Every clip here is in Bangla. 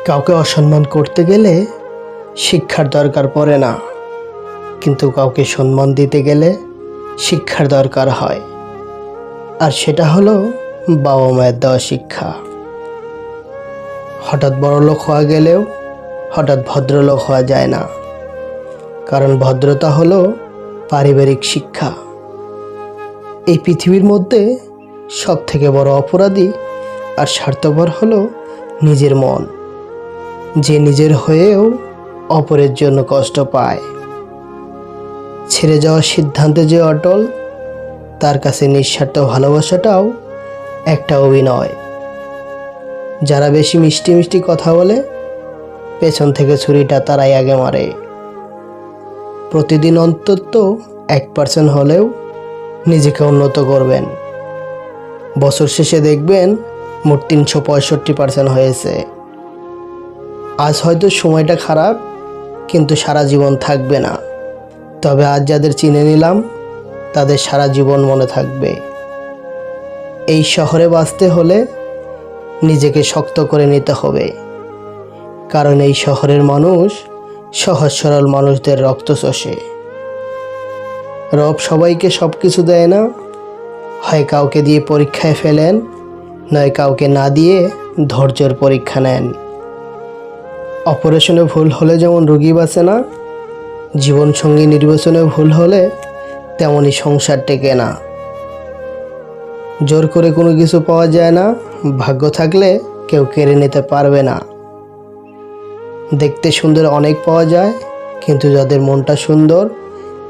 কাউকে অসম্মান করতে গেলে শিক্ষার দরকার পড়ে না, কিন্তু কাউকে সম্মান দিতে গেলে শিক্ষার দরকার হয়। আর সেটা হলো বাবা মায়ের দেওয়া শিক্ষা। হঠাৎ বড়লোক হওয়া গেলেও হঠাৎ ভদ্রলোক হওয়া যায় না, কারণ ভদ্রতা হলো পারিবারিক শিক্ষা। এই পৃথিবীর মধ্যে সব থেকে বড় অপরাধী আর স্বার্থপর হলো নিজের মন, যে নিজের হয়েও অপরের জন্য কষ্ট পায়। ছেড়ে যাওয়ার সিদ্ধান্তে যে অটল, তার কাছে নিঃস্বার্থ ভালোবাসাটাও একটা অভিনয়। যারা বেশি মিষ্টি মিষ্টি কথা বলে, পেছন থেকে ছুরিটা তারাই আগে মারে। প্রতিদিন অন্তত 1% হলেও নিজেকে উন্নত করবেন। বছর শেষে দেখবেন মোট 365% হয়েছে। আজ হয়তো সময়টা খারাপ, কিন্তু সারা জীবন থাকবে না। তবে আজ যাদের চিনে নিলাম, তাদের সারা জীবন মনে থাকবে। এই শহরে বাঁচতে হলে নিজেকে শক্ত করে নিতে হবে, কারণ এই শহরের মানুষ সহজ সরল মানুষদের রক্ত চষে। রব সবাইকে সব কিছু দেয় না, হয় কাউকে দিয়ে পরীক্ষায় ফেলেন, নয় কাউকে না দিয়ে ধৈর্যের পরীক্ষা নেন। অপারেশনে ভুল হলে যেমন রোগী বাঁচে না, জীবনসঙ্গী নির্বাচনে ভুল হলে তেমনই সংসার টেকে না। জোর করে কোনো কিছু পাওয়া যায় না, ভাগ্য থাকলে কেউ কেড়ে নিতে পারবে না। দেখতে সুন্দর অনেক পাওয়া যায়, কিন্তু যাদের মনটা সুন্দর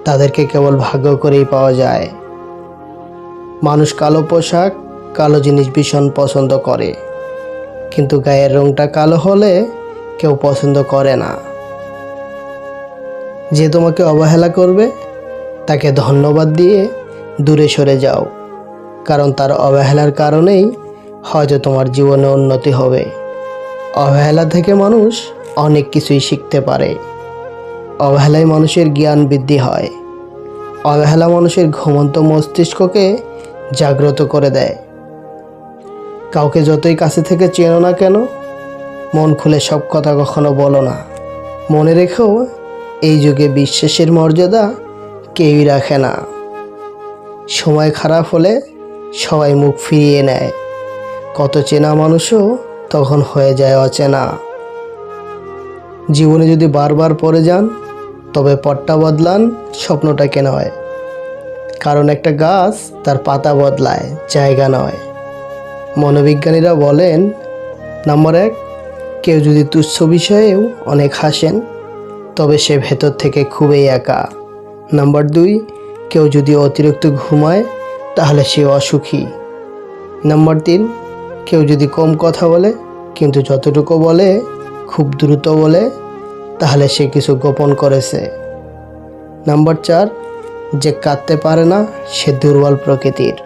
তাদেরকে কেবল ভাগ্য করেই পাওয়া যায়। মানুষ কালো পোশাক, কালো জিনিস ভীষণ পছন্দ করে, কিন্তু গায়ের রংটা কালো হলে কেউ পছন্দ করে না। যে তোমাকে অবহেলা করবে, তাকে ধন্যবাদ দিয়ে দূরে সরে যাও, কারণ তার অবহেলার কারণেই হয়তো তোমার জীবনে উন্নতি হবে। অবহেলা থেকে মানুষ অনেক কিছুই শিখতে পারে। অবহেলায় মানুষের জ্ঞান বৃদ্ধি হয়। অবহেলা মানুষের ঘুমন্ত মস্তিষ্ককে জাগ্রত করে দেয়। কাউকে যতই কাছে থেকে চেনো না কেন, মন খুলে সব কথা কখনো বলো না। মনে রেখো, এই যুগে বিশ্বাসের মর্যাদা কেউই রাখে না। সময় খারাপ হলে সবাই মুখ ফিরিয়ে নেয়, কত চেনা মানুষও তখন হয়ে যায় অচেনা। জীবনে যদি বারবার পড়ে যান, তবে পথটা বদলান, স্বপ্নটাকে নয়। কারণ একটা গাছ তার পাতা বদলায়, জায়গা নয়। মনোবিজ্ঞানীরা বলেন, নাম্বার 1, কেউ যদি তুচ্ছ বিষয়েও অনেক হাসেন, তবে সে ভেতর থেকে খুবই একা। নাম্বার 2, কেউ যদি অতিরিক্ত ঘুমায়, তাহলে সে অসুখী। নাম্বার 3, কেউ যদি কম কথা বলে, কিন্তু যতটুকু বলে খুব দ্রুত বলে, তাহলে সে কিছু গোপন করেছে। নাম্বার 4, যে কাঁদতে পারে না, সে দুর্বল প্রকৃতির।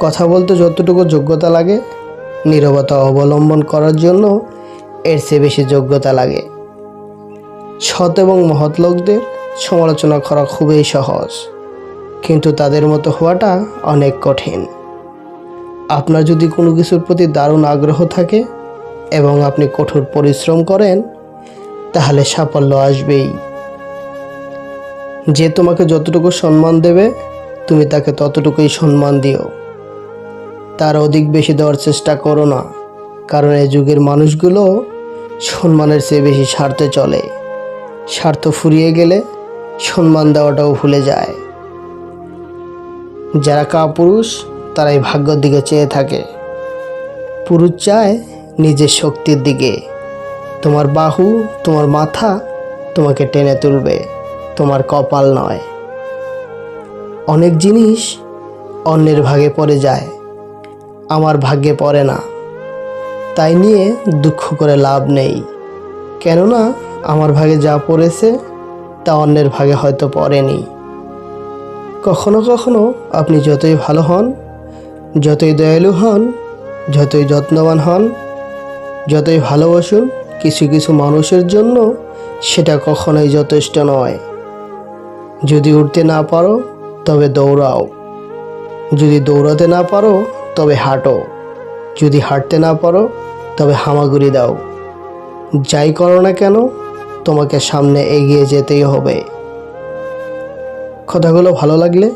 কথা বলতে যতটুকু যোগ্যতা লাগে, নীরবতা অবলম্বন করার জন্য এর চেয়ে বেশি যোগ্যতা লাগে। সৎ এবং মহৎ লোকদের সমালোচনা করা খুবই সহজ, কিন্তু তাদের মতো হওয়াটা অনেক কঠিন। আপনার যদি কোনো কিছুর প্রতি দারুণ আগ্রহ থাকে এবং আপনি কঠোর পরিশ্রম করেন, তাহলে সাফল্য আসবেই। যে তোমাকে যতটুকু সম্মান দেবে, তুমি তাকে ততটুকুই সম্মান দিও। তার অধিক বেশি দেওয়ার চেষ্টা করো না, কারণ এই যুগের মানুষগুলো সম্মানের চেয়ে বেশি স্বার্থে চলে। স্বার্থ ফুরিয়ে গেলে সম্মান দেওয়াটাও ভুলে যায়। যারা কাপুরুষ, তারাই ভাগ্যের দিকে চেয়ে থাকে। পুরুষ চায় নিজের শক্তির দিকে। তোমার বাহু, তোমার মাথা তোমাকে টেনে তুলবে, তোমার কপাল নয়। অনেক জিনিস অন্যের ভাগে পড়ে যায়, আমার ভাগ্যে পড়ে না। তাই নিয়ে দুঃখ করে লাভ নেই, কেননা আমার ভাগে যা পড়েছে তা অন্যের ভাগে হয়তো পড়েনি। কখনো কখনো আপনি যতই ভালো হন, যতই দয়ালু হন, যতই যত্নবান হন, যতই ভালোবাসুন, কিছু কিছু মানুষের জন্য সেটা কখনোই যথেষ্ট নয়। যদি উঠতে না পারো, তবে দৌড়াও। যদি দৌড়াতে না পারো, তবে হাঁটো। যদি হাঁটতে না পারো, তবে হামাগুড়ি দাও। যাই করো না কেন তোমাকে সামনে এগিয়ে যেতেই হবে। কথাগুলো ভালো লাগলে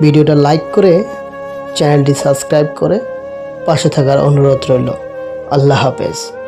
ভিডিওটা লাইক করে চ্যানেলটি সাবস্ক্রাইব করে পাশে থাকার অনুরোধ রইল। আল্লাহ হাফেজ।